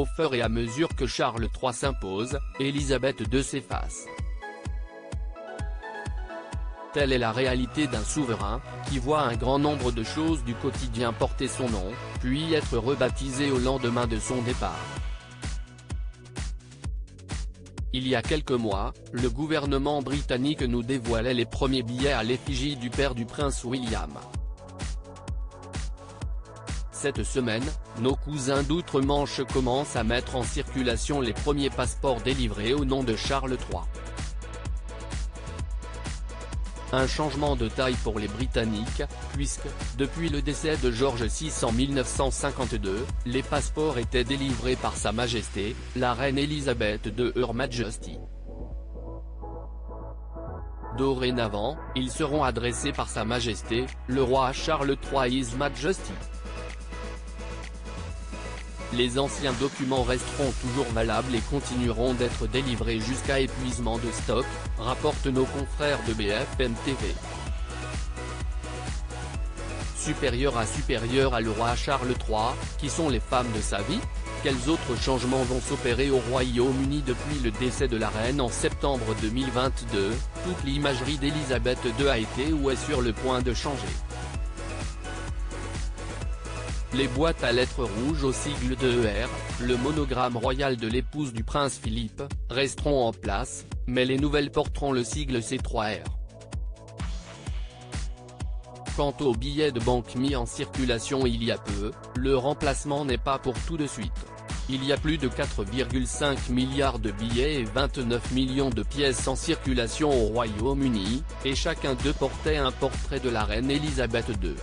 Au fur et à mesure que Charles III s'impose, Élisabeth II s'efface. Telle est la réalité d'un souverain, qui voit un grand nombre de choses du quotidien porter son nom, puis être rebaptisé au lendemain de son départ. Il y a quelques mois, le gouvernement britannique nous dévoilait les premiers billets à l'effigie du père du prince William. Cette semaine, nos cousins d'outre-Manche commencent à mettre en circulation les premiers passeports délivrés au nom de Charles III. Un changement de taille pour les Britanniques, puisque, depuis le décès de George VI en 1952, les passeports étaient délivrés par Sa Majesté, la reine Elisabeth II Her Majesty. Dorénavant, ils seront adressés par Sa Majesté, le roi Charles III His Majesty. Les anciens documents resteront toujours valables et continueront d'être délivrés jusqu'à épuisement de stock, rapportent nos confrères de BFM TV. Supérieur à le roi Charles III, qui sont les femmes de sa vie? Quels autres changements vont s'opérer au Royaume-Uni depuis le décès de la reine en septembre 2022? Toute l'imagerie d'Élisabeth II a été ou est sur le point de changer. Les boîtes à lettres rouges au sigle de ER, le monogramme royal de l'épouse du prince Philippe, resteront en place, mais les nouvelles porteront le sigle C3R. Quant aux billets de banque mis en circulation il y a peu, le remplacement n'est pas pour tout de suite. Il y a plus de 4,5 milliards de billets et 29 millions de pièces en circulation au Royaume-Uni, et chacun d'eux portait un portrait de la reine Elisabeth II.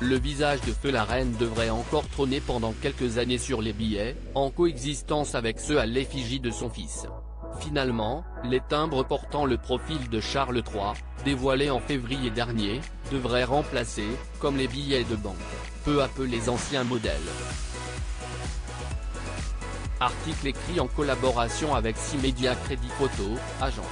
Le visage de feu la reine devrait encore trôner pendant quelques années sur les billets, en coexistence avec ceux à l'effigie de son fils. Finalement, les timbres portant le profil de Charles III, dévoilés en février dernier, devraient remplacer, comme les billets de banque, peu à peu les anciens modèles. Article écrit en collaboration avec 6 Médias Crédit Photo, agence.